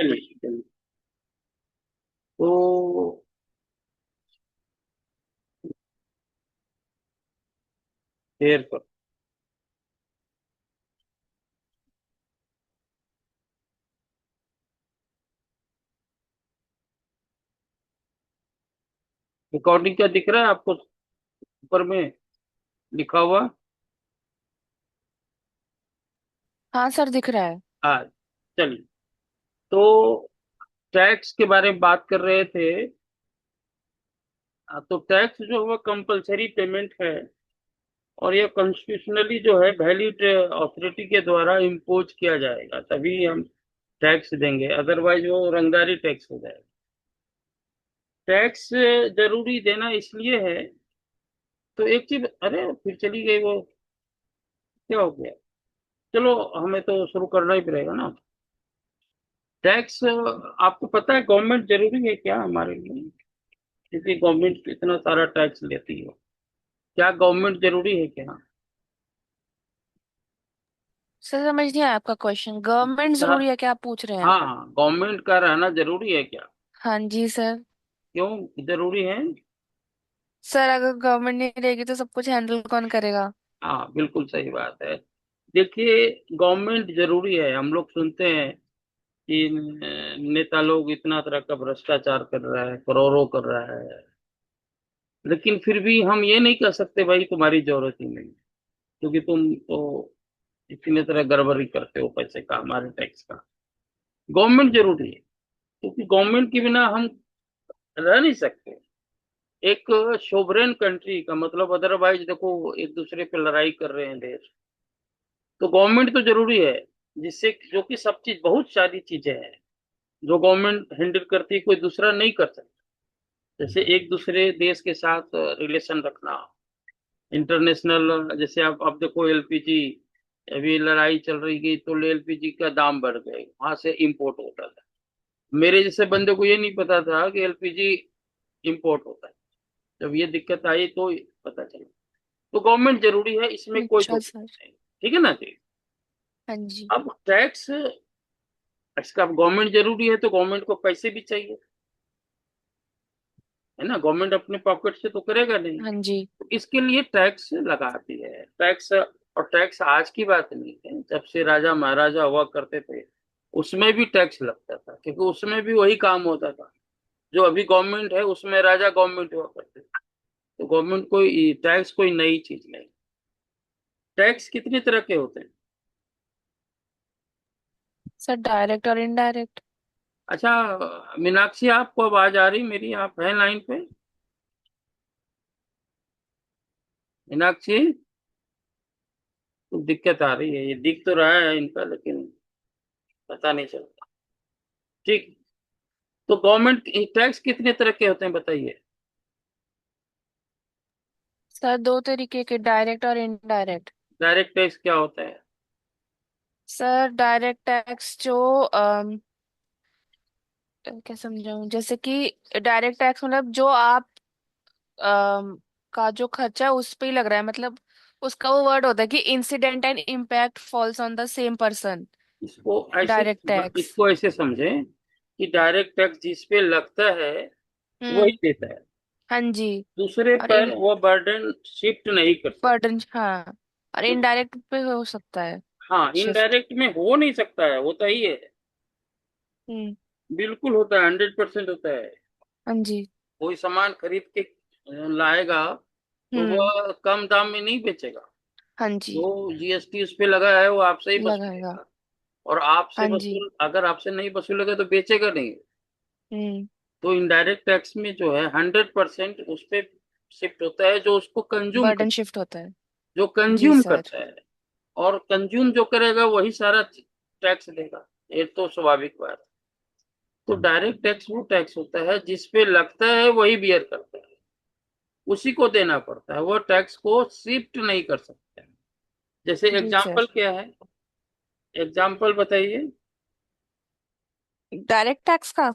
चलिए चलिए। तो शेयर पर रिकॉर्डिंग क्या दिख रहा है आपको ऊपर में लिखा हुआ? हाँ सर, दिख रहा है। हाँ। चलिए। तो टैक्स के बारे में बात कर रहे थे। तो टैक्स जो है कंपलसरी पेमेंट है, और ये कॉन्स्टिट्यूशनली जो है वैलिड अथॉरिटी के द्वारा इम्पोज किया जाएगा, तभी हम टैक्स देंगे, अदरवाइज वो रंगदारी टैक्स हो जाएगा। टैक्स जरूरी देना इसलिए है। तो एक चीज, अरे फिर चली गई वो, क्या हो गया? चलो, हमें तो शुरू करना ही पड़ेगा ना। टैक्स आपको पता है गवर्नमेंट जरूरी है क्या हमारे लिए? क्योंकि गवर्नमेंट इतना सारा टैक्स लेती है। क्या गवर्नमेंट जरूरी है क्या? सर समझ नहीं आया आपका क्वेश्चन। गवर्नमेंट हाँ जरूरी है क्या आप पूछ रहे हैं? हाँ, गवर्नमेंट का रहना जरूरी है क्या? हाँ जी सर। क्यों जरूरी है? सर अगर गवर्नमेंट नहीं रहेगी तो सब कुछ हैंडल कौन करेगा? हाँ, बिल्कुल सही बात है। देखिए, गवर्नमेंट जरूरी है। हम लोग सुनते हैं कि नेता लोग इतना तरह का भ्रष्टाचार कर रहा है, करोड़ों कर रहा है, लेकिन फिर भी हम ये नहीं कह सकते भाई तुम्हारी जरूरत ही नहीं, क्योंकि तुम तो इतने तरह गड़बड़ी करते हो पैसे का, हमारे टैक्स का। गवर्नमेंट जरूरी है, क्योंकि गवर्नमेंट के बिना हम रह नहीं सकते। एक सोवरेन कंट्री का मतलब, अदरवाइज देखो एक दूसरे पे लड़ाई कर रहे हैं देश, तो गवर्नमेंट तो जरूरी है। जिससे जो कि सब चीज, बहुत सारी चीजें हैं जो गवर्नमेंट हैंडल करती है, कोई दूसरा नहीं कर सकता। जैसे एक दूसरे देश के साथ रिलेशन रखना, इंटरनेशनल, जैसे आप देखो एलपीजी, अभी लड़ाई चल रही गई तो एलपीजी का दाम बढ़ गए, वहां से इंपोर्ट होता था। मेरे जैसे बंदे को ये नहीं पता था कि एलपीजी इंपोर्ट होता है। जब ये दिक्कत आई तो पता चला। तो गवर्नमेंट जरूरी है, इसमें कोई दो अच्छा सर। नहीं। ठीक है ना जी? हाँ जी। अब टैक्स, इसका गवर्नमेंट जरूरी है तो गवर्नमेंट को पैसे भी चाहिए, है ना? गवर्नमेंट अपने पॉकेट से तो करेगा नहीं। हाँ जी। तो इसके लिए टैक्स लगाती है। टैक्स, और टैक्स आज की बात नहीं है, जब से राजा महाराजा हुआ करते थे उसमें भी टैक्स लगता था, क्योंकि उसमें भी वही काम होता था जो अभी गवर्नमेंट है उसमें राजा गवर्नमेंट हुआ करते थे। तो गवर्नमेंट कोई टैक्स कोई नई चीज नहीं। टैक्स कितने तरह के होते हैं? सर डायरेक्ट और इनडायरेक्ट। अच्छा, मीनाक्षी आपको आवाज आ रही मेरी? आप हैं लाइन पे? मीनाक्षी, कुछ दिक्कत आ रही है, ये दिख तो रहा है इनका, लेकिन पता नहीं चलता। ठीक। तो गवर्नमेंट टैक्स कितने तरह के होते हैं बताइए? सर दो तरीके के, डायरेक्ट और इनडायरेक्ट। डायरेक्ट टैक्स क्या होता है? सर डायरेक्ट टैक्स जो क्या समझाऊं, जैसे कि डायरेक्ट टैक्स मतलब जो आप का जो खर्चा है उस पे ही लग रहा है, मतलब उसका वो वर्ड होता है कि incident and impact falls on the same person. इसको ऐसे, डायरेक्ट टैक्स। इसको ऐसे समझें कि डायरेक्ट टैक्स जिस पे लगता है वही हम्म। देता है, हाँ जी। दूसरे और पर इन वो बर्डन शिफ्ट नहीं कर सकता। बर्डन, हाँ। और इनडायरेक्ट पे हो सकता है हाँ, शिफ्ट। इनडायरेक्ट में हो नहीं सकता है, होता ही है। हम्म। बिल्कुल होता है, 100% होता है। हाँ जी। कोई सामान खरीद के लाएगा तो हम्म। वह कम दाम में नहीं बेचेगा। हाँ जी। जो जीएसटी उस पे लगा है वो आपसे ही लगाएगा। वसूलेगा। और आपसे हाँ जी। वसूल, अगर आपसे नहीं वसूलेगा तो बेचेगा नहीं। हम्म। तो इनडायरेक्ट टैक्स में जो है 100% उस पे शिफ्ट होता है जो उसको कंज्यूम कर, बर्डन शिफ्ट होता है। जो जी कंज्यूम सर। करता है। और कंज्यूम जो करेगा वही सारा टैक्स देगा, ये तो स्वाभाविक बात है। तो डायरेक्ट टैक्स वो टैक्स होता है जिस पे लगता है वही बियर करता है, उसी को देना पड़ता है, वो टैक्स को शिफ्ट नहीं कर सकते। जैसे जी एग्जाम्पल सर। क्या है? एग्जाम्पल बताइए। डायरेक्ट टैक्स का।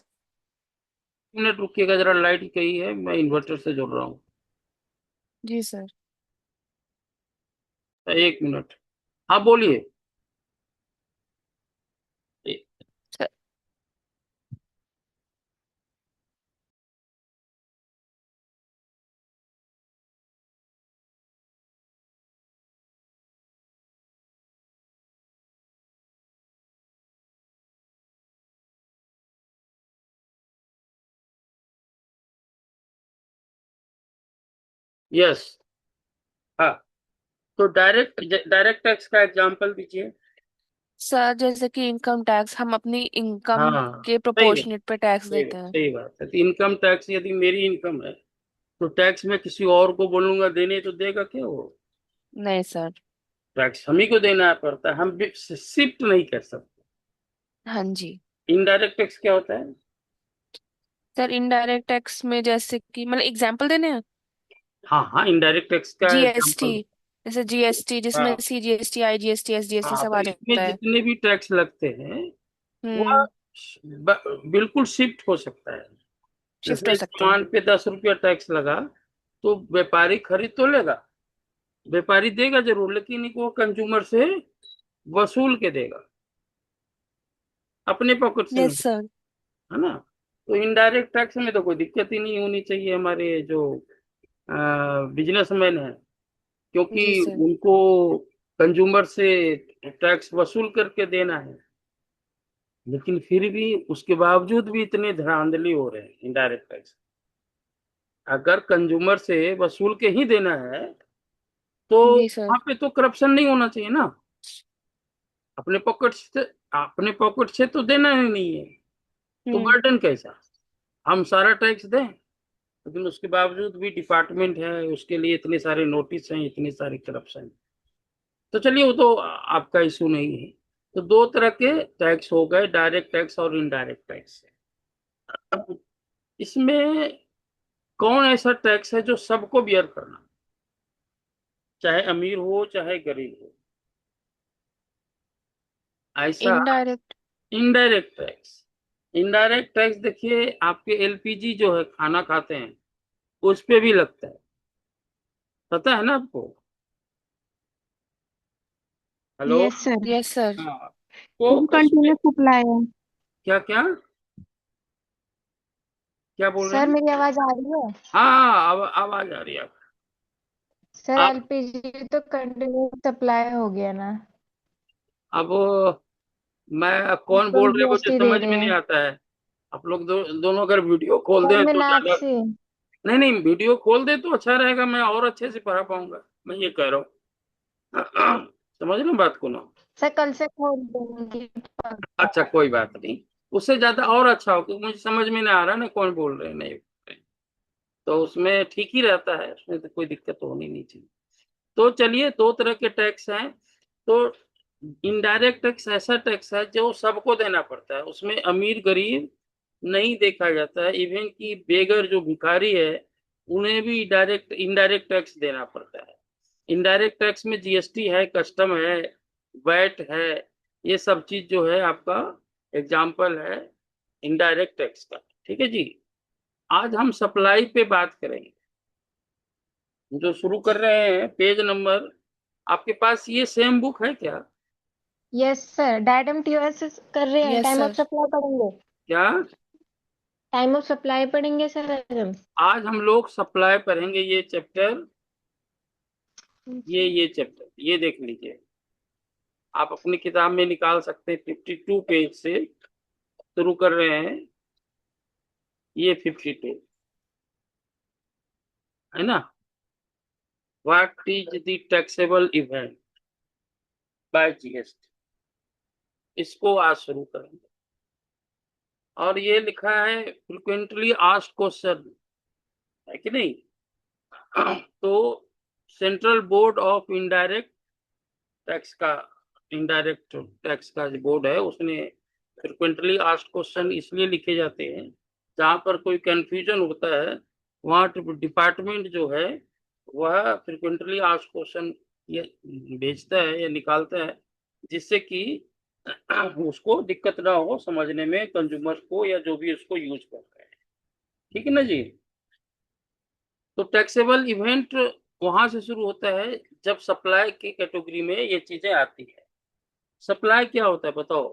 मिनट रुकिएगा जरा, लाइट गई है, मैं इन्वर्टर से जुड़ रहा हूँ। जी सर। 1 मिनट। हाँ बोलिए। यस। हाँ, तो डायरेक्ट डायरेक्ट टैक्स का एग्जांपल दीजिए। सर जैसे कि इनकम टैक्स, हम अपनी इनकम हाँ, के सही बात, प्रोपोर्शनेट पे टैक्स सही देते बात, हैं। सही बात है। तो इनकम टैक्स यदि मेरी इनकम है, तो टैक्स मैं किसी और को बोलूंगा देने, तो देगा क्या वो? नहीं सर। टैक्स हम ही को देना पड़ता है, हम भी शिफ्ट नहीं कर सकते। हाँ जी। इनडायरेक्ट टैक्स क्या होता है? सर इनडायरेक्ट टैक्स में जैसे कि मतलब एग्जांपल देने हैं। हाँ हाँ, इनडायरेक्ट टैक्स का जीएसटी, एग्जांपल। जैसे जीएसटी जिसमें हाँ सीजीएसटी, आईजीएसटी, एसजीएसटी हाँ, सब तो आ इसमें जाता है। जितने भी टैक्स लगते हैं वह हम्म। बिल्कुल शिफ्ट हो सकता है। शिफ्ट हो जैसे सकते हैं। सामान पे 10 रुपया टैक्स लगा, तो व्यापारी खरीद तो लेगा, व्यापारी देगा जरूर, लेकिन वो कंज्यूमर से वसूल के देगा, अपने पॉकेट से नहीं। Yes sir. है ना? तो इनडायरेक्ट टैक्स में तो कोई दिक्कत ही नहीं होनी चाहिए हमारे जो बिजनेसमैन है, क्योंकि जी सर। उनको कंज्यूमर से टैक्स वसूल करके देना है। लेकिन फिर भी उसके बावजूद भी इतने धांधली हो रहे हैं इनडायरेक्ट टैक्स। अगर कंज्यूमर से वसूल के ही देना है, तो जी वहां सर। पे तो करप्शन नहीं होना चाहिए ना। अपने पॉकेट से, अपने पॉकेट से तो देना ही नहीं है, तो हम्म। बर्डन कैसा? हम सारा टैक्स दें, लेकिन उसके बावजूद भी डिपार्टमेंट है, उसके लिए इतने सारे नोटिस हैं, इतनी सारी करप्शन। तो चलिए, वो तो आपका इशू नहीं है। तो दो तरह के टैक्स हो गए, डायरेक्ट टैक्स और इनडायरेक्ट टैक्स। इसमें कौन ऐसा टैक्स है जो सबको बियर करना, चाहे अमीर हो चाहे गरीब हो? ऐसा indirect. Indirect tax. Indirect tax देखिए, आपके एलपीजी जो है, खाना खाते हैं, उस पे भी लगता है, पता है ना आपको? Hello? Yes sir. Yes sir. हाँ, तो वो उसमें कंटिन्यूस सप्लाई है। क्या क्या क्या बोल रहे सर हैं? मेरी आवाज आ रही है? हाँ हाँ, अब आवाज आ रही है सर आप। एलपीजी तो कंटिन्यूस सप्लाई हो गया ना। अब मैं अब कौन तो बोल रहे हैं मुझे जीएसटी दे समझ में रहे नहीं हैं। आता है। आप लोग दोनों अगर वीडियो खोल सर दें मैं तो ज्यादा। नागसी। नहीं नहीं, वीडियो खोल दे तो अच्छा रहेगा, मैं और अच्छे से पढ़ा पाऊंगा, मैं ये कह रहा हूँ। समझ लो बात को ना। सर कल से खोल दूंगी पक्का। अच्छा, कोई बात नहीं, उससे ज्यादा और अच्छा हो, क्योंकि मुझे समझ में नहीं आ रहा ना कौन बोल रहे हैं, नहीं बोल रहे हैं। तो उसमें ठीक ही रहता है, उसमें तो कोई दिक्कत होनी नहीं चाहिए। तो चलिए, दो तरह के टैक्स हैं। तो इनडायरेक्ट टैक्स ऐसा टैक्स है जो सबको देना पड़ता है, उसमें अमीर गरीब नहीं देखा जाता है, इवन कि बेगर जो भिखारी है, उन्हें भी डायरेक्ट इनडायरेक्ट टैक्स देना पड़ता है। इनडायरेक्ट टैक्स में जीएसटी है, कस्टम है, वैट है, ये सब चीज जो है आपका एग्जाम्पल है इनडायरेक्ट टैक्स का। ठीक है जी। आज हम सप्लाई पे बात करेंगे, जो शुरू कर रहे हैं पेज नंबर। आपके पास ये सेम बुक है क्या? यस सर, डायटम टीओएस कर रहे हैं। Yes time of sir. Supply पढ़ेंगे। क्या? टाइम ऑफ सप्लाई पढ़ेंगे सर आज हम। आज हम लोग सप्लाई पढ़ेंगे, ये चैप्टर, ये चैप्टर, ये देख लीजिए। आप अपनी किताब में निकाल सकते हैं, 52 पेज से शुरू कर रहे हैं, ये 52 है ना। What is the taxable event bye GST, इसको आज शुरू करेंगे। और ये लिखा है फ्रिक्वेंटली आस्क्ड क्वेश्चन, है कि नहीं? तो central board of indirect tax का, इनडायरेक्ट टैक्स का जो बोर्ड है, उसने फ्रिक्वेंटली आस्क्ड क्वेश्चन इसलिए लिखे जाते हैं, जहां पर कोई कंफ्यूजन होता है, वहां डिपार्टमेंट जो है वह फ्रिक्वेंटली आस्क्ड क्वेश्चन ये भेजता है या निकालता है, जिससे कि उसको दिक्कत ना हो समझने में, कंज्यूमर को या जो भी उसको यूज कर रहे हैं। ठीक है ना जी? तो टैक्सेबल इवेंट वहां से शुरू होता है जब सप्लाई की कैटेगरी में ये चीजें आती है। सप्लाई क्या होता है बताओ?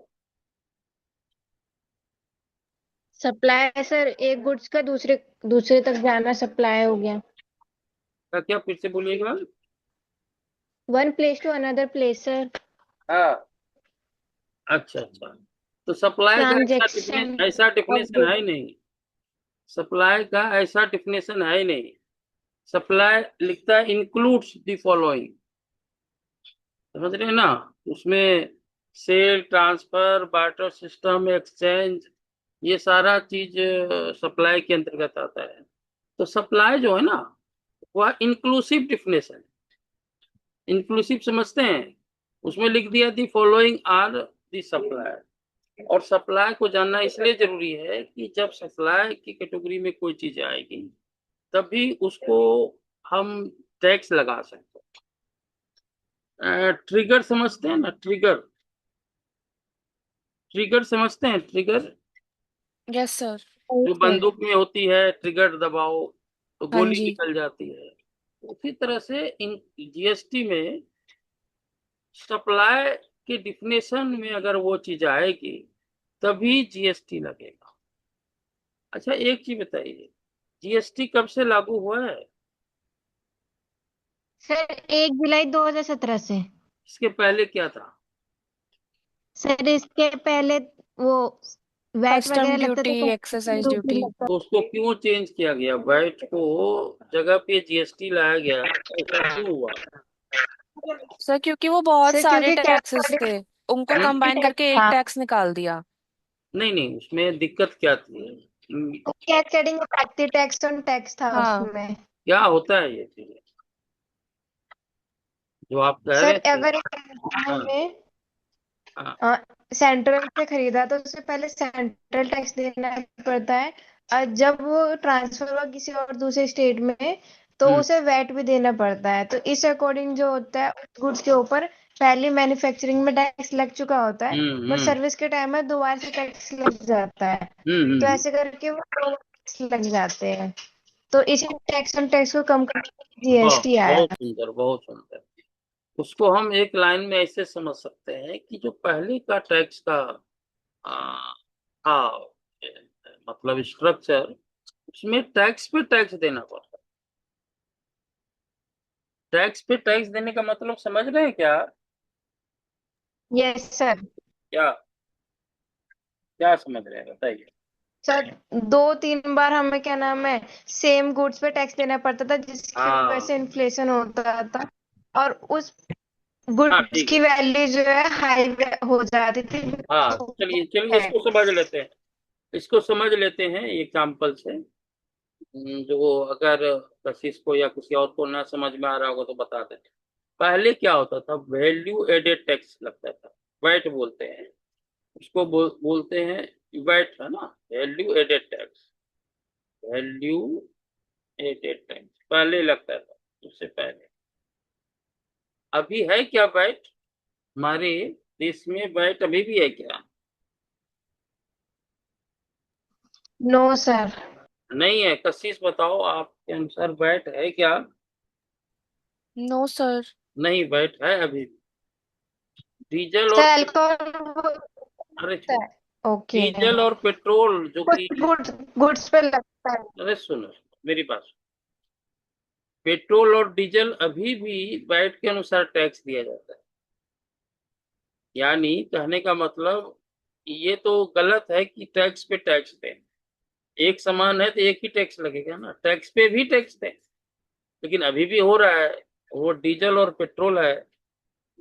सप्लाई सर एक गुड्स का दूसरे दूसरे तक जाना सप्लाई हो गया। क्या क्या, फिर से बोलिएगा। One place to another place sir. हाँ, अच्छा अच्छा। तो सप्लाई का ट्रांजेक्शन ऐसा ऑफ डिफिनेशन है गुड्स। ही नहीं। सप्लाई का ऐसा डिफिनेशन है ही नहीं। सप्लाई लिखता है इंक्लूड्स द फॉलोइंग, समझ रहे हैं ना। उसमें sale, transfer, barter system, exchange, ये सारा चीज सप्लाई के अंतर्गत आता है। तो सप्लाई जो है ना, वह इंक्लूसिव डिफिनेशन, इंक्लूसिव समझते हैं। उसमें लिख दिया the following are the supply. और सप्लाई को जानना इसलिए जरूरी है कि जब सप्लाई की कैटेगरी में कोई चीज आएगी, तभी उसको हम टैक्स लगा सकते हैं। ट्रिगर समझते हैं ना, ट्रिगर, ट्रिगर समझते हैं, ट्रिगर यस सर। जो सर बंदूक में होती है, ट्रिगर दबाओ तो हाँ गोली जी। निकल जाती है। उसी तरह से इन जीएसटी में सप्लाई की डिफिनेशन में अगर वो चीज आएगी, तभी जीएसटी लगेगा। अच्छा एक चीज बताइए, जीएसटी कब से लागू हुआ है? सर 1 जुलाई 2017 से। इसके पहले क्या था? सर इसके पहले वो वैट कस्टम वगैरह लगता ड्यूटी, था, कस्टम एक्सरसाइज ड्यूटी ड्यूटी। लगता तो उसको क्यों चेंज किया गया? वैट को जगह पे जीएसटी लाया गया, ऐसा क्यों हुआ? सर क्योंकि वो बहुत सर सारे क्योंकि टैक्सेस थे, उनको कंबाइन करके एक हाँ, टैक्स निकाल दिया। नहीं नहीं, उसमें दिक्कत क्या थी? Cascading effective tax on tax था हाँ उसमें। क्या होता है ये चीज जो आप कह सर रहे थे? अगर हाँ में हाँ। सेंट्रल से खरीदा तो उससे पहले सेंट्रल टैक्स देना पड़ता है, और जब वो ट्रांसफर हुआ किसी और दूसरे स्टेट में तो हम्म उसे वैट भी देना पड़ता है। तो इस अकॉर्डिंग जो होता है उस गुड्स के ऊपर पहले मैन्युफैक्चरिंग में टैक्स लग चुका होता है, हम्म बट हम्म सर्विस के टाइम में दोबारा से टैक्स लग जाता है। तो हम्म। ऐसे करके वो दो टैक्स लग जाते हैं। तो इसी टैक्स ऑन टैक्स को कम करके जीएसटी आया। बहुत सुंदर, बहुत सुंदर। उसको हम एक लाइन में ऐसे समझ सकते हैं कि जो पहले का टैक्स का आ, था, मतलब स्ट्रक्चर, उसमें टैक्स पे टैक्स देना पड़ता। टैक्स पे टैक्स देने का मतलब समझ रहे हैं क्या? Yes sir. क्या क्या समझ रहे हैं बताइए। सर 2-3 बार हमें क्या नाम है सेम गुड्स पे टैक्स देना पड़ता था, जिसकी वजह हाँ से इन्फ्लेशन होता था और उस हाँ गुड्स ठीक है। की वैल्यू जो है हाई हो जाती थी। हाँ चलिए चलिए, इसको समझ टैक्स। लेते हैं, इसको समझ लेते हैं एग्जाम्पल से। जो अगर कशिश को या किसी और को ना समझ में आ रहा होगा तो बता दें। पहले क्या होता था, वैल्यू एडेड टैक्स लगता था, वैट बोलते हैं उसको, बोलते हैं वैट, है ना, value added tax. Value added tax पहले लगता था, उससे पहले। अभी है क्या वैट हमारे देश में? वैट अभी भी है क्या? No sir. नहीं है। कशिश बताओ, आपके अनुसार वैट है क्या? No sir. नहीं, वैट है अभी भी। डीजल सर और अल्कोहल अरे होता है। ओके। डीजल और पेट्रोल जो कुछ कि, गुड्स गुड्स पे लगता है। अरे सुनो मेरी बात सुनो। पेट्रोल और डीजल अभी भी वैट के अनुसार टैक्स दिया जाता है। यानी कहने का मतलब, ये तो गलत है कि टैक्स पे टैक्स दें। एक समान है तो एक ही टैक्स लगेगा ना, टैक्स पे भी टैक्स दें। लेकिन अभी भी हो रहा है, वो डीजल और पेट्रोल है,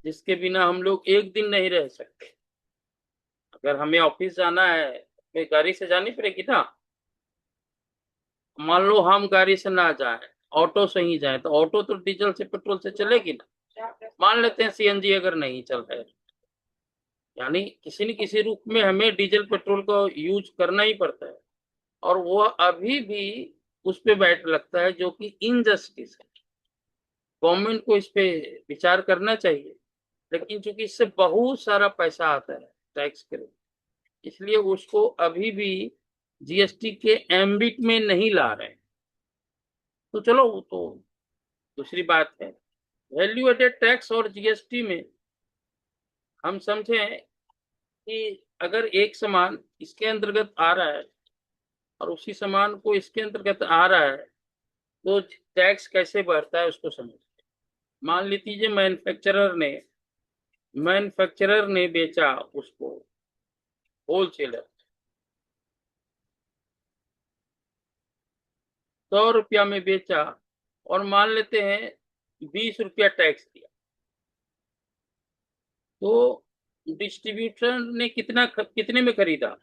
जिसके बिना हम लोग एक दिन नहीं रह सकते। अगर हमें ऑफिस जाना है, हमें गाड़ी से जानी पड़ेगी ना। मान लो हम गाड़ी से ना जाए, ऑटो से ही जाए, तो ऑटो तो डीजल से पेट्रोल से चलेगी ना। मान लेते हैं सीएनजी अगर नहीं चल रहा है, यानी किसी न किसी रूप में हमें डीजल पेट्रोल का यूज करना ही पड़ता है। और वो अभी भी उस पे वैट लगता है, जो कि इनजस्टिस है। गवर्नमेंट को इस पे विचार करना चाहिए। लेकिन चूंकि इससे बहुत सारा पैसा आता है टैक्स के रूप, इसलिए उसको अभी भी जीएसटी के एम्बिट में नहीं ला रहे हैं। तो चलो वो तो दूसरी बात है। वैल्यू एडेड टैक्स और जीएसटी में हम समझें कि अगर एक सामान इसके अंतर्गत आ रहा है और उसी सामान को इसके अंतर्गत आ रहा है, तो टैक्स कैसे बढ़ता है उसको समझ। मान लीजिए मैन्युफैक्चरर ने बेचा उसको, होलसेलर 100 रुपया में बेचा, और मान लेते हैं 20 रुपया टैक्स दिया, तो डिस्ट्रीब्यूटर ने कितने में खरीदा?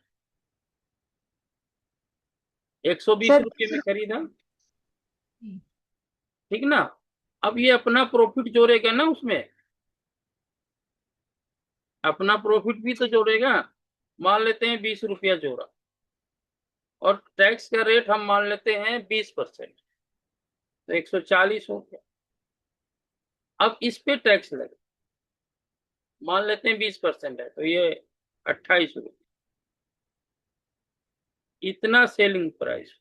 120 सर रुपये में खरीदा, ठीक ना। अब ये अपना प्रॉफिट जोड़ेगा ना उसमें, अपना प्रॉफिट भी तो जोड़ेगा। मान लेते हैं 20 रुपया जोड़ा, और टैक्स का रेट हम मान लेते हैं 20%, तो 140 हो गया। अब इस पे टैक्स लगे, मान लेते हैं 20% है, तो ये 28 रुपये, इतना सेलिंग प्राइस।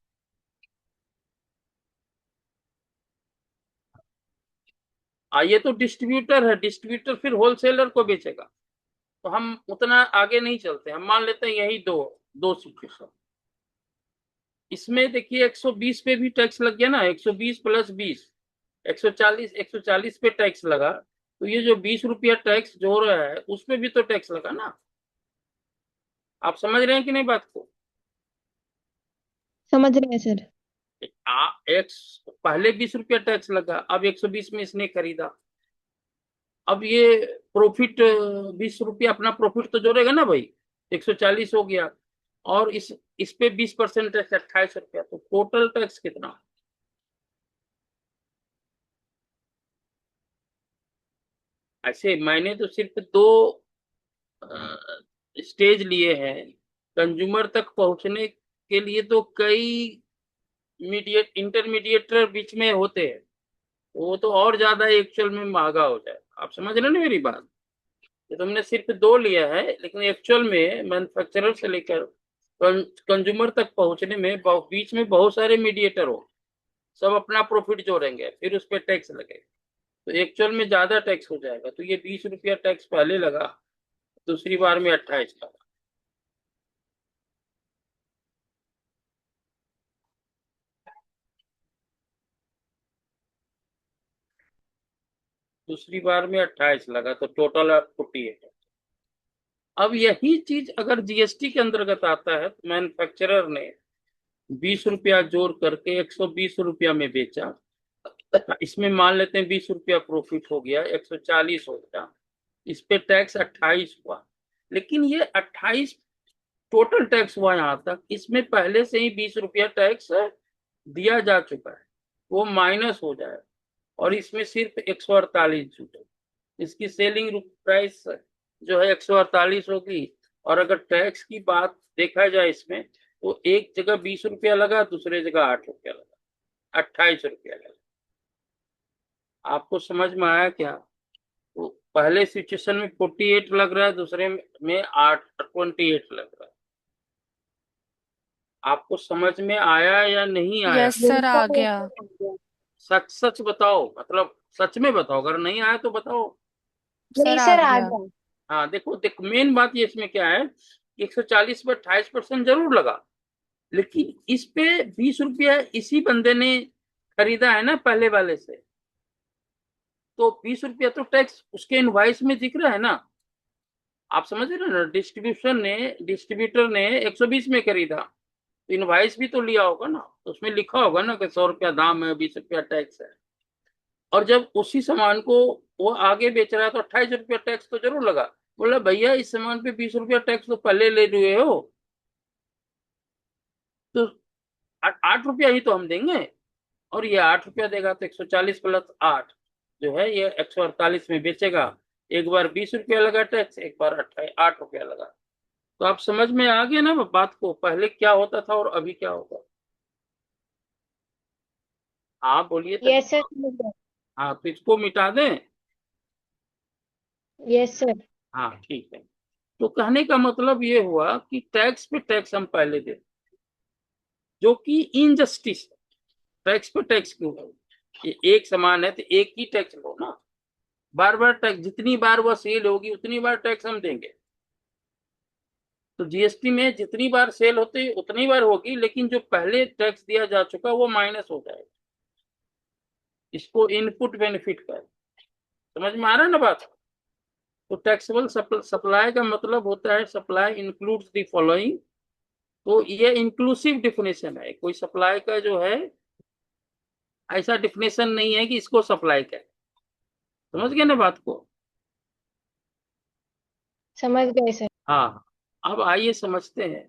ये तो डिस्ट्रीब्यूटर है, डिस्ट्रीब्यूटर फिर होलसेलर को बेचेगा, तो हम उतना आगे नहीं चलते, हम मान लेते हैं यही दो दो सिचुएशन। इसमें देखिए 120 पे भी टैक्स लग गया ना, 120 प्लस 20, 140, 140 पे टैक्स लगा, तो ये जो 20 रुपया टैक्स जो रहा है उसमें भी तो टैक्स लगा ना। आप समझ रहे हैं कि नहीं बात को? समझ रहे हैं सर। एक्स पहले 20 रुपया टैक्स लगा, अब 120 में इसने खरीदा। अब ये प्रॉफिट 20 रुपया अपना प्रॉफिट तो जोड़ेगा ना भाई, 140 हो गया, और इस पे 20% टैक्स 28 रुपया, तो टोटल टैक्स कितना? ऐसे मैंने तो सिर्फ दो स्टेज लिए हैं, कंज्यूमर तक पहुंचने के लिए तो कई मीडिएट इंटरमीडिएटर बीच में होते हैं, वो तो और ज्यादा एक्चुअल में महंगा हो जाए। आप समझ रहे हैं ना मेरी बात? ये तुमने सिर्फ दो लिया है, लेकिन एक्चुअल में मैन्युफैक्चरर से लेकर कंज्यूमर तक पहुंचने में बीच में बहुत सारे मीडिएटर हो, सब अपना प्रॉफिट जोड़ेंगे, फिर उस पर टैक्स लगेगा, तो एक्चुअल में ज्यादा टैक्स हो जाएगा। तो ये 20 रुपया टैक्स पहले लगा, दूसरी बार में 28 लगा। दूसरी बार में 28 लगा, तो टोटल 48। अब यही चीज अगर जीएसटी के अंतर्गत आता है, तो मैन्युफैक्चरर ने 20 रुपया जोड़ करके 120 रुपया में बेचा, इसमें मान लेते हैं 20 रुपया प्रॉफिट हो गया, 140 हो गया, इस पे टैक्स 28 हुआ। लेकिन ये 28 टोटल टैक्स हुआ यहाँ तक, इसमें पहले से ही 20 रुपया टैक्स दिया जा चुका है, वो माइनस हो जाए, और इसमें सिर्फ 148 जुटे, इसकी सेलिंग प्राइस जो है 148 होगी। और अगर टैक्स की बात देखा जाए इसमें, तो एक जगह 20 रुपया लगा, दूसरे जगह 8 रुपया लगा, 28 रुपया लगा। आपको समझ में आया क्या? तो पहले सिचुएशन में 48 लग रहा है, दूसरे में 28 लग रहा है। आपको समझ में आया या नहीं आया? यस सर, आ गया। सच सच बताओ, मतलब सच में बताओ, अगर नहीं आया तो बताओ। नहीं सर आ सर, आ गया। गया। हाँ देखो देखो, मेन बात ये इसमें क्या है, 140 पर 28% जरूर लगा, लेकिन इस पे 20 रुपया इसी बंदे ने खरीदा है ना पहले वाले से, तो 20 रुपया तो टैक्स उसके इनवॉइस में दिख रहा है ना। आप समझ रहे हो ना, डिस्ट्रीब्यूटर ने 120 में खरीदा, तो इनवॉइस भी तो लिया होगा ना, तो उसमें लिखा होगा ना कि 100 रुपया दाम है, 20 रुपया टैक्स है। और जब उसी सामान को वो आगे बेच रहा है, तो 28 रुपया टैक्स तो जरूर लगा। बोला भैया इस सामान पे 20 रुपया टैक्स तो पहले ले रहे हो, तो 8 रुपया ही तो हम देंगे, और ये 8 रुपया देगा, तो 140 प्लस 8 जो है ये 148 में बेचेगा। एक बार 20 रुपया लगा टैक्स, एक बार 8 रुपया लगा। तो आप समझ में आ गया ना बात को, पहले क्या होता था और अभी क्या होता? हाँ बोलिए तभी। Yes sir. हाँ तो इसको मिटा दें। Yes sir. हाँ ठीक है। तो कहने का मतलब ये हुआ कि टैक्स पे टैक्स हम पहले देते, जो कि इनजस्टिस। टैक्स पे टैक्स क्यों है? ये एक समान है तो एक ही टैक्स लो ना, बार बार टैक्स, जितनी बार वह सेल होगी उतनी बार टैक्स हम देंगे। तो जीएसटी में जितनी बार सेल होती उतनी बार होगी, लेकिन जो पहले टैक्स दिया जा चुका वो माइनस हो जाएगा। इसको इनपुट बेनिफिट कर, समझ में आ रहा है ना बात? तो टैक्सेबल सप्लाई का मतलब होता है सप्लाई इंक्लूड्स द फॉलोइंग। तो ये इंक्लूसिव डिफिनेशन है, कोई सप्लाई का जो है ऐसा डिफिनेशन नहीं है कि इसको सप्लाई करें। समझ गए ना बात को? समझ गए सर। हाँ। अब आइए समझते हैं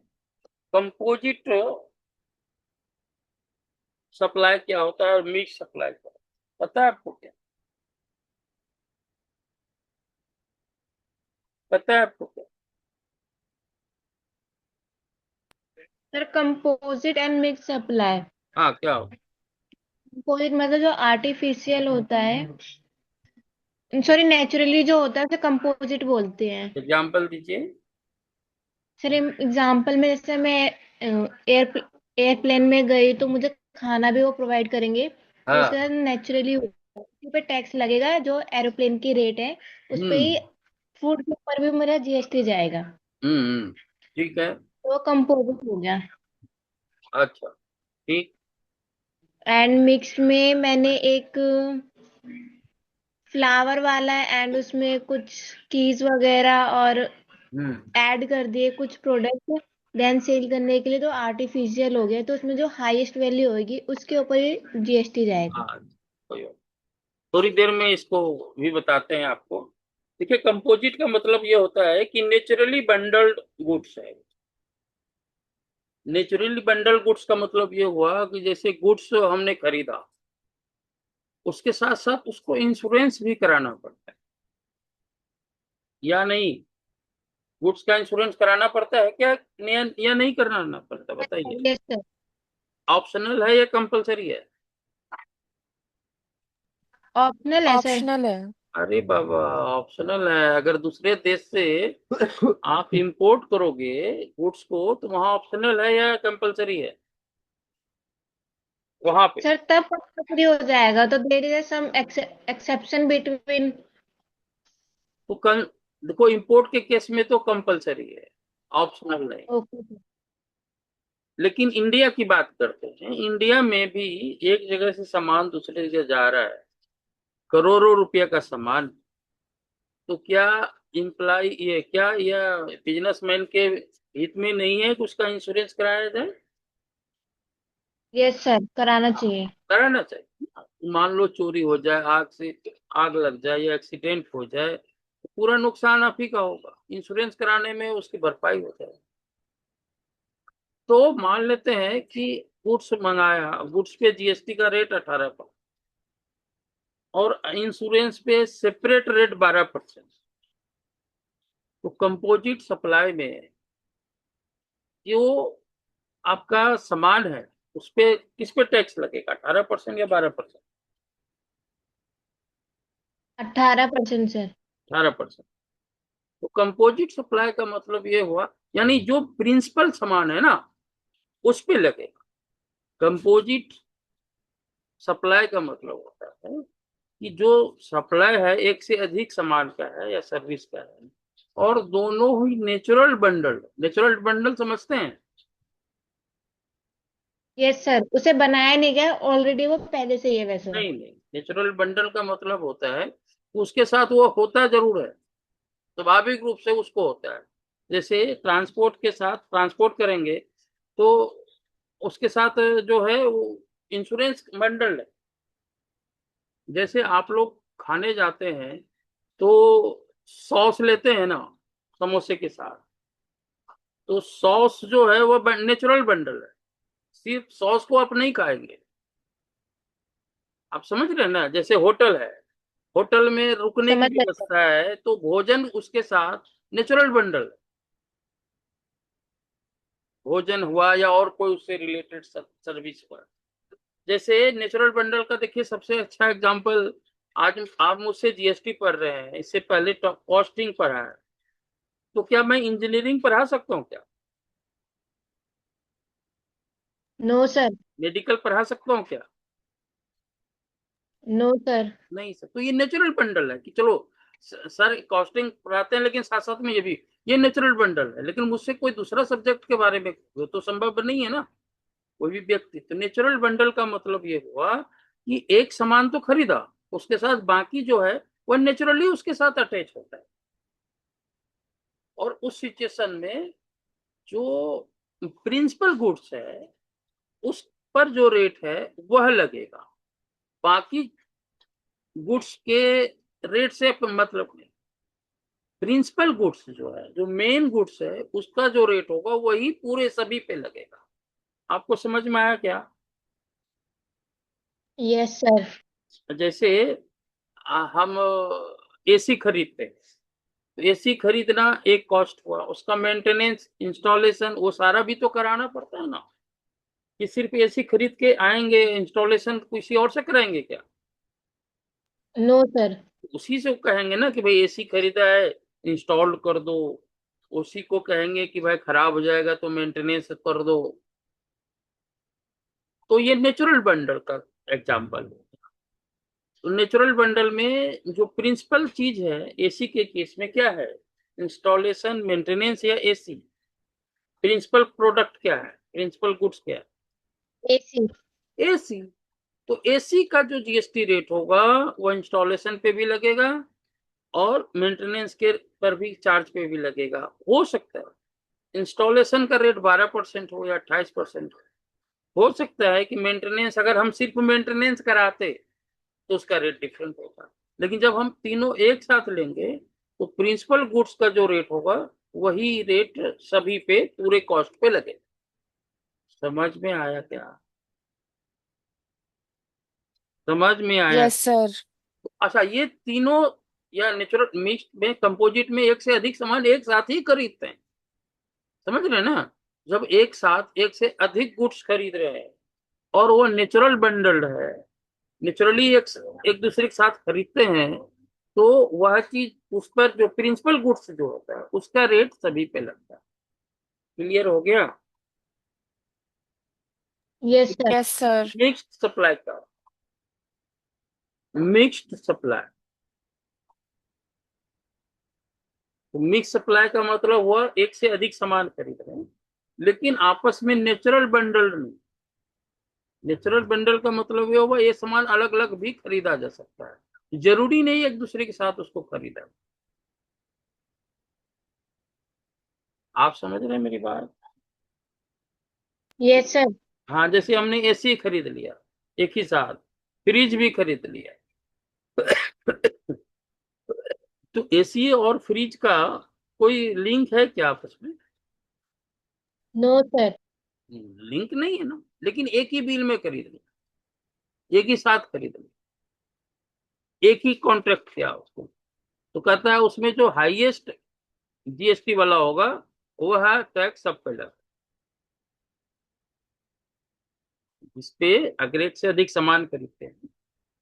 कंपोजिट सप्लाई क्या होता है और मिक्स सप्लाई क्या होता है। पता है आपको क्या? पता है आपको क्या? Sir composite and mix supply. हाँ, क्या होता कंपोजिट मतलब जो आर्टिफिशियल होता है, सॉरी नेचुरली जो होता है उसे कंपोजिट बोलते हैं। है? एग्जाम्पल दीजिए। सर एग्जाम्पल में जैसे मैं एयरप्लेन में गई तो मुझे खाना भी वो प्रोवाइड करेंगे, तो उसके हाँ। साथ नेचुरली उस पे टैक्स लगेगा जो एरोप्लेन की रेट है उस पे हम्म। ही। फूड के ऊपर भी मेरा जीएसटी जाएगा। ठीक है। तो कंपोजिट हो गया। अच्छा। ठीक। एंड मिक्स में मैंने एक फ्लावर वाला है एंड उसमें कुछ कीज वगैरह और हम्म। ऐड कर दिए कुछ प्रोडक्ट, देन सेल करने के लिए, तो आर्टिफिशियल हो गया, तो उसमें जो हाईएस्ट वैल्यू होगी उसके ऊपर ही जीएसटी जाएगा। हाँ, कोई बात। थोड़ी देर में इसको भी बताते हैं आपको। देखिए, कंपोजिट का मतलब ये होता है कि नेचुरली बंडल्ड गुड्स है। नेचुरली बंडल गुड्स का मतलब ये हुआ कि जैसे गुड्स हमने खरीदा, उसके साथ साथ उसको इंश्योरेंस भी कराना पड़ता है या नहीं? गुड्स का इंश्योरेंस कराना पड़ता है क्या, या नहीं कराना पड़ता, बताइए। Yes sir. ऑप्शनल है या कंपलसरी है? ऑप्शनल है सर। ऑप्शनल है। अरे बाबा, ऑप्शनल है। अगर दूसरे देश से आप इंपोर्ट करोगे गुड्स को तो वहां ऑप्शनल है या कंपलसरी है वहां पे? सर तब कंपल्सरी हो जाएगा, तो there is some exception between. तो कल देखो, इंपोर्ट के केस में तो कंपलसरी है, ऑप्शनल नहीं। Okay sir. लेकिन इंडिया की बात करते हैं। इंडिया में भी एक जगह से सामान दूसरे जगह जा रहा है, करोड़ों रुपया का सामान। तो क्या इम्प्लाई ये क्या यह बिजनेसमैन के हित में नहीं है कि उसका इंश्योरेंस कराया जाए? यस सर, कराना चाहिए। कराना चाहिए। मान लो चोरी हो जाए, आग लग जाए या एक्सीडेंट हो जाए, तो पूरा नुकसान आप ही का होगा। इंश्योरेंस कराने में उसकी भरपाई हो जाए। तो मान लेते हैं कि गुड्स मंगाया, गुड्स पे जीएसटी का रेट 18% और इंश्योरेंस पे सेपरेट रेट 12%। तो कंपोजिट सप्लाई में जो आपका सामान है उस पे किस पे टैक्स लगेगा, 18% या 12%? 18% सर। 18%। तो कंपोजिट सप्लाई का मतलब ये हुआ, यानी जो प्रिंसिपल सामान है ना उस पे लगेगा। कंपोजिट सप्लाई का मतलब होता है कि जो सप्लाई है एक से अधिक सामान का है या सर्विस का है, और दोनों ही नेचुरल बंडल समझते हैं? यस सर, उसे बनाया नहीं गया, ऑलरेडी वो पहले से ही है वैसे। नहीं नहीं, नेचुरल बंडल का मतलब होता है कि उसके साथ वो होता जरूर है, स्वाभाविक रूप से उसको होता है। जैसे ट्रांसपोर्ट के साथ ट्रांसपोर्ट करेंगे तो उसके साथ जो है वो इंश्योरेंस बंडल है। जैसे आप लोग खाने जाते हैं तो सॉस लेते हैं ना समोसे के साथ, तो सॉस जो है वो नेचुरल बंडल है। सिर्फ सॉस को आप नहीं खाएंगे। आप समझ रहे हैं ना? जैसे होटल है, होटल में रुकने की समझ गए सर। व्यवस्था है तो भोजन उसके साथ नेचुरल बंडल, भोजन हुआ या और कोई उससे रिलेटेड सर्विस हुआ। जैसे नेचुरल बंडल का देखिए सबसे अच्छा एग्जांपल, आज आप मुझसे जीएसटी पढ़ रहे हैं, इससे पहले कॉस्टिंग पढ़ा है, तो क्या मैं इंजीनियरिंग पढ़ा सकता हूँ क्या? No sir. मेडिकल पढ़ा सकता हूँ क्या? No sir. नहीं सर। तो ये नेचुरल बंडल है कि चलो सर कॉस्टिंग पढ़ाते हैं लेकिन साथ साथ में ये नेचुरल बंडल है। लेकिन मुझसे कोई दूसरा सब्जेक्ट के बारे में वो तो संभव नहीं है ना, कोई भी व्यक्ति। तो नेचुरल बंडल का मतलब ये हुआ कि एक सामान तो खरीदा, उसके साथ बाकी जो है वो नेचुरली उसके साथ अटैच होता है। और उस सिचुएशन में जो प्रिंसिपल गुड्स है उस पर जो रेट है वह लगेगा। बाकी गुड्स के रेट से मतलब नहीं। प्रिंसिपल गुड्स जो है, जो मेन गुड्स है, उसका जो रेट होगा वही पूरे सभी पे लगेगा। आपको समझ में आया क्या? Yes sir. जैसे हम एसी खरीदते हैं, तो एसी खरीदना एक कॉस्ट हुआ, उसका मेंटेनेंस, इंस्टॉलेशन, वो सारा भी तो कराना पड़ता है ना। कि सिर्फ एसी खरीद के आएंगे, इंस्टॉलेशन किसी और से कराएंगे क्या? No sir. उसी से कहेंगे ना कि भाई एसी खरीदा है, इंस्टॉल कर दो। उसी को कहेंगे कि भाई खराब हो जाएगा तो मेंटेनेंस कर दो। तो ये नेचुरल बंडल का एग्जांपल है। तो नेचुरल बंडल में जो प्रिंसिपल चीज है एसी के केस में क्या है? इंस्टॉलेशन, मेंटेनेंस या एसी। प्रिंसिपल प्रोडक्ट क्या है? प्रिंसिपल गुड्स क्या एसी। है? एसी। तो एसी का जो जीएसटी रेट होगा वो इंस्टॉलेशन पे भी लगेगा और मेंटेनेंस के पर भी चार्ज पे भी लगेगा। हो सकता है इंस्टॉलेशन का रेट 12% हो या 28% हो सकता है कि मेंटेनेंस, अगर हम सिर्फ मेंटेनेंस कराते तो उसका रेट डिफरेंट होगा। लेकिन जब हम तीनों एक साथ लेंगे तो प्रिंसिपल गुड्स का जो रेट होगा वही रेट सभी पे पूरे कॉस्ट पे लगेगा। समझ में आया क्या? समझ में आया? Yes sir. अच्छा, ये तीनों या नेचुरल मिक्स में, कंपोजिट में एक से अधिक सामान एक साथ ही खरीदते हैं। समझ रहे हैं ना? जब एक साथ एक से अधिक गुड्स खरीद रहे हैं और वो नेचुरल बंडल्ड है, नेचुरली एक दूसरे के साथ खरीदते हैं, तो वह चीज उस पर जो प्रिंसिपल गुड्स जो होता है उसका रेट सभी पे लगता है। क्लियर हो गया? Yes sir. Yes sir. Mixed supply का, मिक्स्ड सप्लाई। तो मिक्स सप्लाई का मतलब हुआ एक से अधिक सामान खरीद रहे हैं लेकिन आपस में नेचुरल बंडल नहीं। नेचुरल बंडल का मतलब ये होगा ये सामान अलग अलग भी खरीदा जा सकता है, जरूरी नहीं एक दूसरे के साथ उसको खरीदा। आप समझ रहे हैं मेरी बात? Yes sir. हाँ, जैसे हमने एसी खरीद लिया एक ही साथ, फ्रिज भी खरीद लिया। तो एसी और फ्रिज का कोई लिंक है क्या आपस में? No sir. लिंक नहीं है ना, लेकिन एक ही बिल में खरीद लिया, एक ही साथ खरीद लिया, एक ही कॉन्ट्रैक्ट किया उसको। तो कहता है उसमें जो हाईएस्ट जीएसटी वाला होगा वो है टैक्स सब पे लगा। इस पे अगर एक से अधिक सामान खरीदते हैं,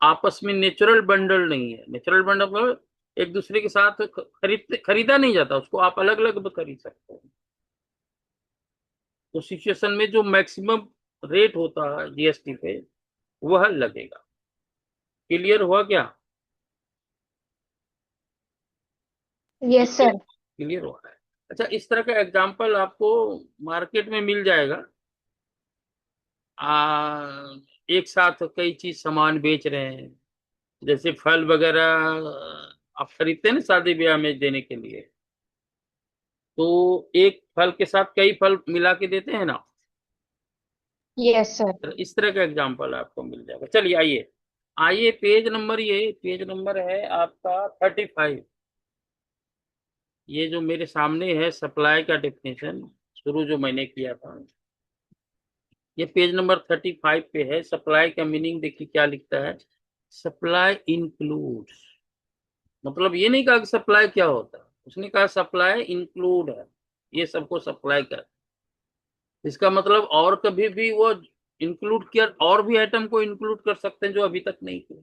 आपस में नेचुरल बंडल नहीं है। नेचुरल बंडल मतलब एक दूसरे के साथ खरीदा नहीं जाता, उसको आप अलग अलग भी खरीद सकते हैं। तो सिचुएशन में जो मैक्सिमम रेट होता है जीएसटी पे वह लगेगा। क्लियर हुआ क्या? Yes sir. क्लियर हुआ है? अच्छा, इस तरह का एग्जांपल आपको मार्केट में मिल जाएगा। एक साथ कई चीज सामान बेच रहे हैं, जैसे फल वगैरह आप खरीदते हैं ना शादी ब्याह में देने के लिए, तो एक फल के साथ कई फल मिला के देते हैं ना। Yes sir. तो इस तरह का एग्जांपल आपको मिल जाएगा। चलिए आइए, आइए पेज नंबर, ये पेज नंबर है आपका 35। ये जो मेरे सामने है सप्लाई का डेफिनेशन, शुरू जो मैंने किया था, ये पेज नंबर 35 पे है। सप्लाई का मीनिंग देखिए क्या लिखता है। सप्लाई इंक्लूड्स, मतलब ये नहीं कहा कि सप्लाई क्या होता है, उसने कहा सप्लाई इंक्लूड है, ये सबको सप्लाई कर। इसका मतलब और कभी भी वो इंक्लूड किया, और भी आइटम को इंक्लूड कर सकते हैं जो अभी तक नहीं किए।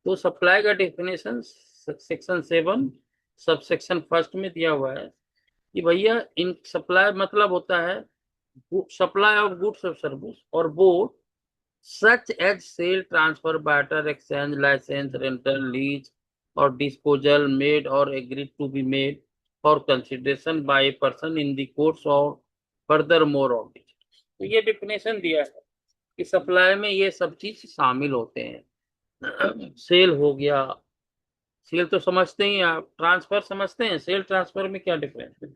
तो सप्लाई का definition section 7 sub section first में दिया हुआ है कि भैया इन सप्लाई मतलब होता है सप्लाई ऑफ गुड्स और service or both such as sale, transfer, barter, exchange, license, rental, lease, or disposal made or agreed to be made for consideration by a person in the course of furthermore of it। तो ये definition दिया है कि supply में ये सब चीज शामिल होते हैं। सेल हो गया, सेल तो समझते ही हैं आप, ट्रांसफर समझते हैं, सेल ट्रांसफर में क्या डिफरेंस है?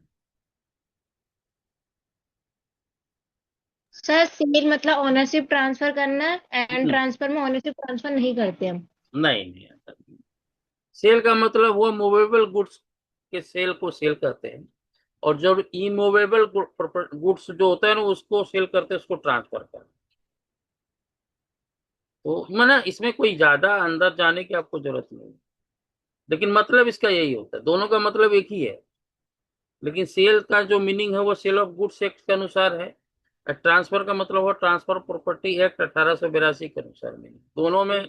सर सेल मतलब ओनरशिप ट्रांसफर करना, एंड हम्म, ट्रांसफर में ओनरशिप ट्रांसफर नहीं करते हम। नहीं नहीं ऐसा नहीं। सेल का मतलब वो मूवेबल गुड्स के सेल को सेल करते हैं, और जब इमूवेबल गुड्स जो होता है ना उसको सेल करते हैं, उसको ट्रांसफर करते हैं। तो माना इसमें कोई ज्यादा अंदर जाने की आपको जरूरत नहीं है, लेकिन मतलब इसका यही होता है, दोनों का मतलब एक ही है। लेकिन सेल का जो मीनिंग है वो सेल ऑफ गुड्स एक्ट के अनुसार है, और ट्रांसफर का मतलब हुआ ट्रांसफर प्रॉपर्टी एक्ट 1882 के अनुसार मीनिंग। दोनों में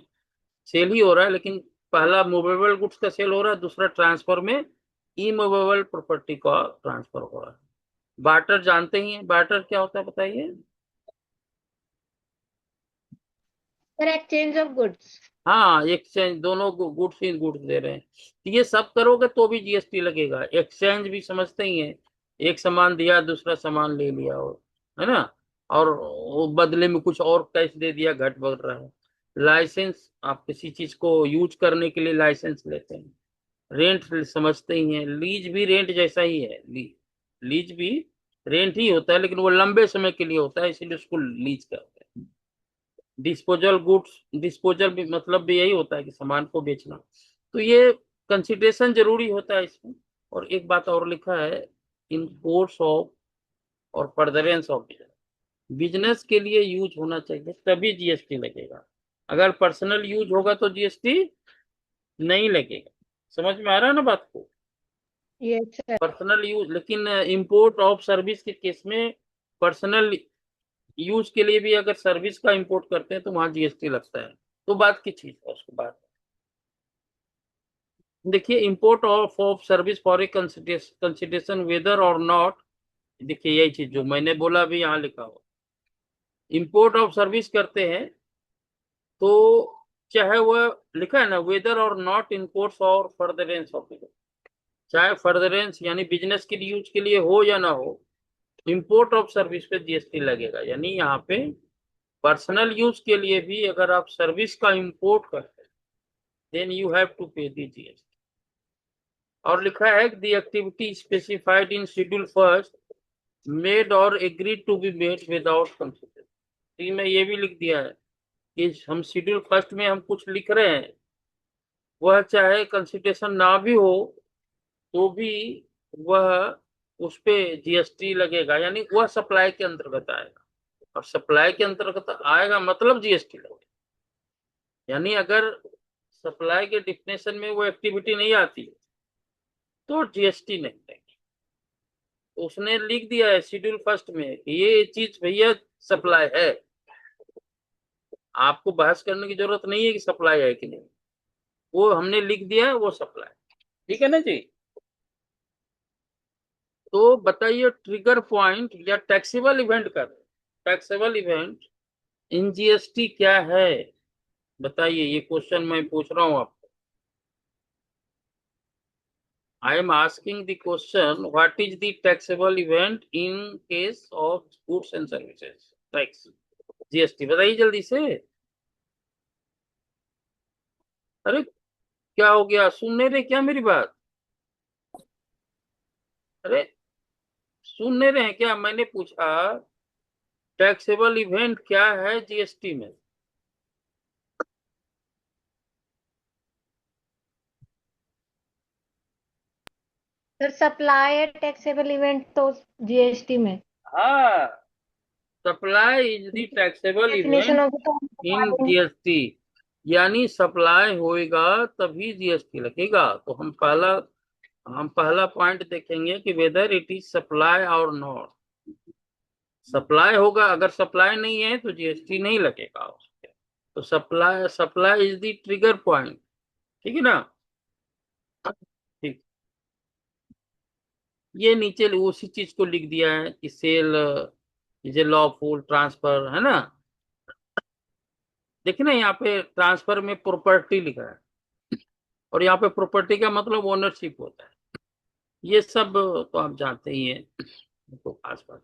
सेल ही हो रहा है, लेकिन पहला मूवेबल गुड्स का सेल हो रहा है, दूसरा ट्रांसफर में इमूवेबल प्रॉपर्टी का ट्रांसफर हो रहा है। बार्टर जानते ही हैं, बार्टर क्या होता है बताइए। Sir exchange of goods. हाँ, एक्सचेंज, दोनों गुड्स ही गुड्स दे रहे हैं, तो ये सब करोगे तो भी जीएसटी लगेगा। एक्सचेंज भी समझते ही हैं, एक सामान दिया दूसरा सामान ले लिया हो, है ना, और वो बदले में कुछ और कैश दे दिया, घट बढ़ रहा है। लाइसेंस, आप किसी चीज को यूज करने के लिए लाइसेंस लेते हैं। रेंट समझते ही हैं, लीज भी रेंट जैसा ही है, लीज भी रेंट ही होता है, लेकिन वो लंबे समय के लिए होता है, इसीलिए उसको लीज कहते हैं। डिस्पोजल गुड्स, डिस्पोजल भी मतलब भी यही होता है कि सामान को बेचना। तो ये कंसिडरेशन जरूरी होता है इसमें। और एक बात और लिखा है, इन कोर्स ऑफ और फर्दरेंस ऑफ बिजनेस, बिजनेस के लिए यूज होना चाहिए तभी जीएसटी लगेगा। अगर पर्सनल यूज होगा तो जीएसटी नहीं लगेगा। समझ में आ रहा है ना बात को। ये सर। पर्सनल यूज, लेकिन इंपोर्ट ऑफ सर्विस के केस में पर्सनल यूज के लिए भी अगर सर्विस का इंपोर्ट करते हैं तो वहां जीएसटी लगता है। तो बात की चीज है उसके बाद। देखिए, import of service for a consideration whether or not, देखिए यही चीज जो मैंने बोला अभी यहाँ लिखा हो, इंपोर्ट ऑफ सर्विस करते हैं तो चाहे वह लिखा है ना, weather or not in course और फर्दरेंस ऑफ, चाहे फर्दरेंस यानी बिजनेस के लिए यूज के लिए हो या ना हो, इंपोर्ट ऑफ सर्विस पे जीएसटी लगेगा। यानी यहाँ पे पर्सनल यूज के लिए भी अगर आप सर्विस का इंपोर्ट करते हैं, देन यू हैव टू पे दी जीएसटी। और लिखा है the activity specified in schedule first made or agreed to be made without consideration. में ये भी लिख दिया है कि हम शेड्यूल फर्स्ट में हम कुछ लिख रहे हैं, वह चाहे कंसिडरेशन ना भी हो तो भी वह उस पे जीएसटी लगेगा, यानी वह सप्लाई के अंतर्गत आएगा। और सप्लाई के अंतर्गत आएगा मतलब जीएसटी लगेगा। यानी अगर सप्लाई के डिफिनेशन में वो एक्टिविटी नहीं आती तो जीएसटी नहीं लगेगी। तो उसने लिख दिया है शेड्यूल फर्स्ट में कि ये चीज भैया सप्लाई है, आपको बहस करने की जरूरत नहीं है कि सप्लाई है कि नहीं, वो हमने लिख दिया है वो सप्लाई। ठीक है ना जी। तो बताइए ट्रिगर पॉइंट या टैक्सेबल इवेंट का, टैक्सेबल इवेंट इन जीएसटी क्या है, बताइए, ये क्वेश्चन मैं पूछ रहा हूँ आपको। I am asking the question, what is the taxable event in case of goods and services tax, GST, बताइए जल्दी से। अरे क्या हो गया, सुन नहीं रहे क्या मेरी बात? अरे सुन नहीं रहे हैं क्या, मैंने पूछा टैक्सेबल इवेंट क्या है जीएसटी में। सर सप्लाई है टैक्सेबल इवेंट तो जीएसटी में। हाँ, supply is the taxable definition event होगी तो हम बता इन देंगे। जीएसटी। यानी सप्लाई होएगा तभी जीएसटी लगेगा। तो हम पहला पॉइंट देखेंगे कि वेदर इट इज सप्लाई और नॉट। सप्लाई होगा, अगर सप्लाई नहीं है तो जीएसटी नहीं लगेगा उसके। तो supply, supply is the trigger point. ठीक है ना। ठीक। ये नीचे उसी चीज को लिख दिया है कि sale is a lawful transfer, है ना। देखिए ना, यहाँ पे ट्रांसफर में प्रॉपर्टी लिखा है, और यहाँ पे प्रॉपर्टी का मतलब ओनरशिप होता है। ये सब तो आप जानते ही हैं, तो खास बात।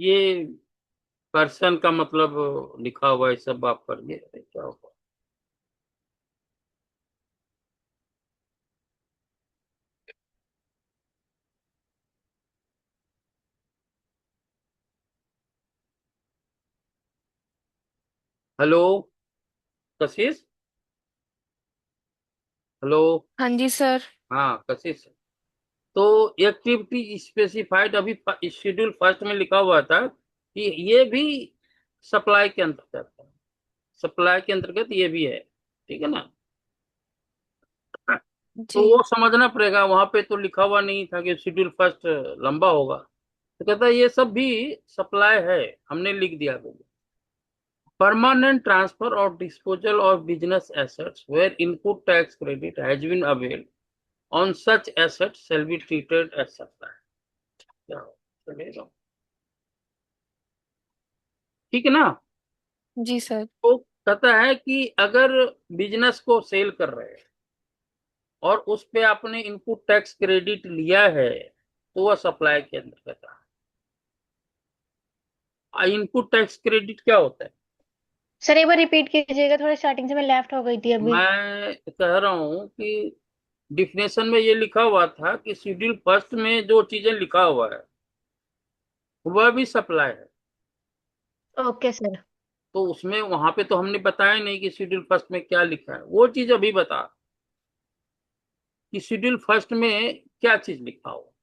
ये पर्सन का मतलब लिखा हुआ है, सब आप पढ़िए। अरे क्या होगा। हेलो कशिश। हेलो। हाँ जी सर। हाँ कशिश। तो एक्टिविटी स्पेसिफाइड अभी शेड्यूल फर्स्ट में लिखा हुआ था कि ये भी सप्लाई के अंतर्गत है। सप्लाई के अंतर्गत ये भी है, ठीक है ना। तो जी। वो समझना पड़ेगा, वहां पे तो लिखा हुआ नहीं था कि शेड्यूल फर्स्ट लंबा होगा। तो कहता है ये सब भी सप्लाई है, हमने लिख दिया। Permanent transfer or disposal of business assets where input tax credit has been availed on such assets shall be treated as supply. चलेगा, ठीक है ना। जी सर। तो कहता है कि अगर बिजनेस को सेल कर रहे हैं और उस पे आपने इनपुट टैक्स क्रेडिट लिया है तो वह सप्लाई के अंतर्गत है। इनपुट टैक्स क्रेडिट क्या होता है? सर एक बार रिपीट कीजिएगा, थोड़ा स्टार्टिंग से मैं लेफ्ट हो गई थी अभी। मैं कह रहा हूं कि डिफिनेशन में ये लिखा हुआ था कि शेड्यूल फर्स्ट में जो चीजें लिखा हुआ है वह भी सप्लाई है। Okay sir. तो उसमें वहां पे तो हमने बताया नहीं कि शेड्यूल फर्स्ट में क्या लिखा है, वो चीज अभी बता कि शेड्यूल फर्स्ट में क्या चीज लिखा हो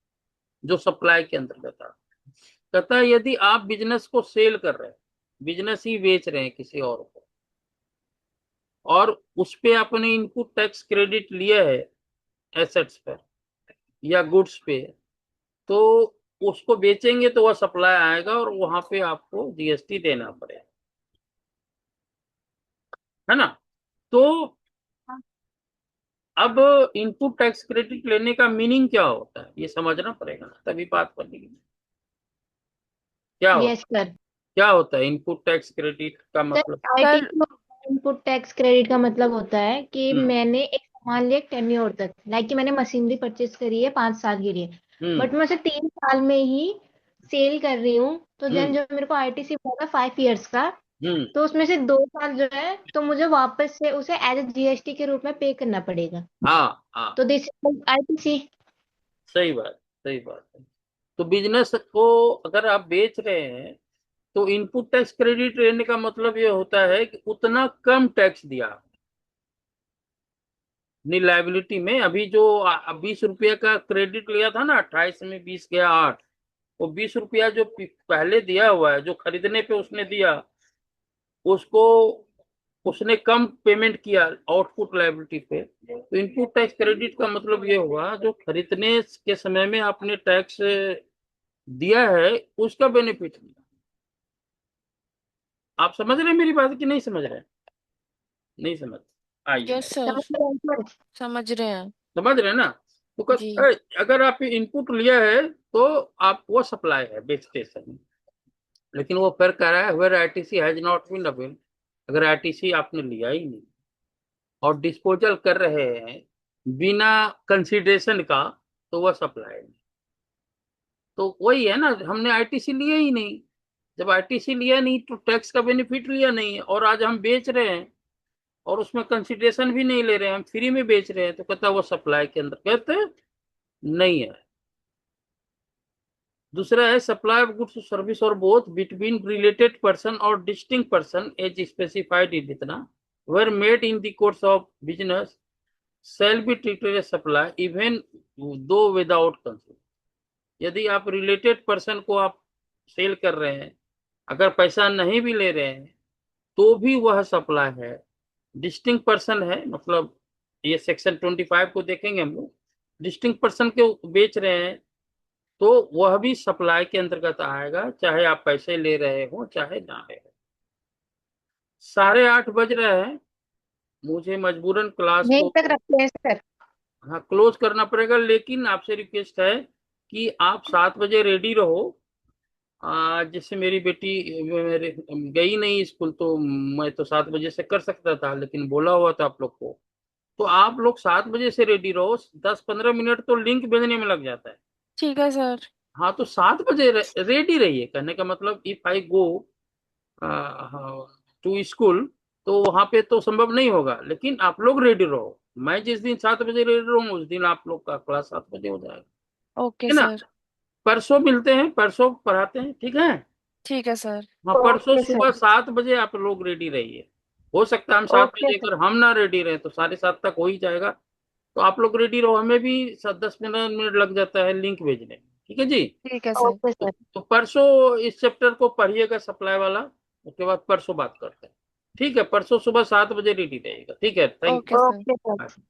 जो सप्लाई के अंतर्गत आता है। कहता है यदि आप बिजनेस को सेल कर रहे हैं, बिजनेस ही बेच रहे हैं किसी और को, और उस पे आपने इनपुट टैक्स क्रेडिट लिया है एसेट्स पर या गुड्स पे, तो उसको बेचेंगे तो वह सप्लाई आएगा और वहां पे आपको जीएसटी देना पड़ेगा, है ना। तो अब इनपुट टैक्स क्रेडिट लेने का मीनिंग क्या होता है ये समझना पड़ेगा ना, तभी बात करनी है। क्या यस होता सर। क्या होता है इनपुट टैक्स क्रेडिट का सर मतलब? Sir. ITC input tax credit का मतलब होता है कि हम्म। मैंने एक सामान लिया एक टेन्योर तक, लाइक कि मैंने मशीनरी परचेज करी है 5 साल के लिए, हम्म। बट मैं उसे 3 साल में ही सेल कर रही हूँ, तो देन हम्म। जो मेरे को आईटीसी होगा 5 ईयर्स का, हम्म। तो उसमें से 2 साल जो है तो मुझे वापस से उसे एज ए जीएसटी के रूप में पे करना पड़ेगा। हाँ हाँ, तो दिस इज आईटीसी। सही बात, सही बात है। तो बिजनेस को अगर आप बेच रहे हैं तो इनपुट टैक्स क्रेडिट लेने का मतलब ये होता है कि उतना कम टैक्स दिया अपनी लाइबिलिटी में। अभी जो 20 रुपये का क्रेडिट लिया था ना, 28 में 20 गया 8, वो 20 रुपया जो पहले दिया हुआ है, जो खरीदने पे उसने दिया, उसको उसने कम पेमेंट किया आउटपुट लायबिलिटी पे। तो इनपुट टैक्स क्रेडिट का मतलब ये हुआ जो खरीदने के समय में आपने टैक्स दिया है उसका बेनिफिट मिला। आप समझ रहे हैं मेरी बात कि नहीं समझ रहे हैं? नहीं समझ, आइए यस सर। समझ रहे हैं सर? समझ रहे हैं। समझ रहे हैं ना। तो जी। अगर आप इनपुट लिया है तो आप वो सप्लाई है बेचते समय। लेकिन वो फिर कह रहा है where ITC has not been avail, अगर आईटीसी आपने लिया ही नहीं और डिस्पोजल कर रहे हैं बिना कंसिडरेशन का, तो वह सप्लाई नहीं। तो वही है ना, हमने आईटीसी लिया ही नहीं। जब आईटीसी लिया नहीं तो टैक्स का बेनिफिट लिया नहीं, और आज हम बेच रहे हैं और उसमें कंसिडरेशन भी नहीं ले रहे हैं, हम फ्री में बेच रहे हैं, तो कहता है वो सप्लाई के अंदर कहते नहीं है। दूसरा है supply of goods service or both between related person or distinct person as specified in इतना were made in the course of business shall be treated as supply even though without consent। यदि आप related person को आप cell कर रहे हैं, अगर पैसा नहीं भी ले रहे हैं, तो भी वह सप्लाई है। डिस्टिंक्ट पर्सन है मतलब ये सेक्शन 25 को देखेंगे हम लोग। डिस्टिंक्ट पर्सन के बेच रहे हैं तो वह भी सप्लाई के अंतर्गत आएगा, चाहे आप पैसे ले रहे हो चाहे ना ले रहे। 8:30 बज रहे हैं, मुझे मजबूरन क्लास यहीं को तक रखते हैं सर। हाँ क्लोज करना पड़ेगा। लेकिन आपसे रिक्वेस्ट है कि आप 7 बजे रेडी रहो। जैसे मेरी बेटी मेरे गई नहीं स्कूल, तो मैं तो 7 बजे से कर सकता था, लेकिन बोला हुआ था आप लोग को। तो आप लोग 7 बजे से रेडी रहो, 10-15 मिनट तो लिंक भेजने में लग जाता है। ठीक है सर। हाँ तो 7 बजे रेडी रहिए, कहने का मतलब if I go to school तो वहां पे तो संभव नहीं होगा, लेकिन आप लोग रेडी रहो। मैं जिस दिन 7 बजे रेडी रहूंगा उस दिन आप लोग का क्लास 7 बजे हो जाएगा। ओके है ना? सर। परसों मिलते हैं, परसों पढ़ाते हैं, ठीक है? ठीक है सर। हाँ परसों ओके सुबह सर। 7 बजे आप लोग रेडी रहिए। हो सकता है हम सात ओके बजे सर। अगर हम ना रेडी रहे तो 7:30 तक हो ही जाएगा। तो आप लोग रेडी रहो, हमें भी 10 मिनट लग जाता है लिंक भेजने में। ठीक है जी? ठीक है सर। ओके तो, सर। तो परसों इस चैप्टर को पढ़िएगा सप्लाई वाला, उसके बाद परसों बात करते हैं। ठीक है, परसों सुबह 7 बजे रेडी रहिएगा। ठीक है, thank okay sir. Okay sir. You.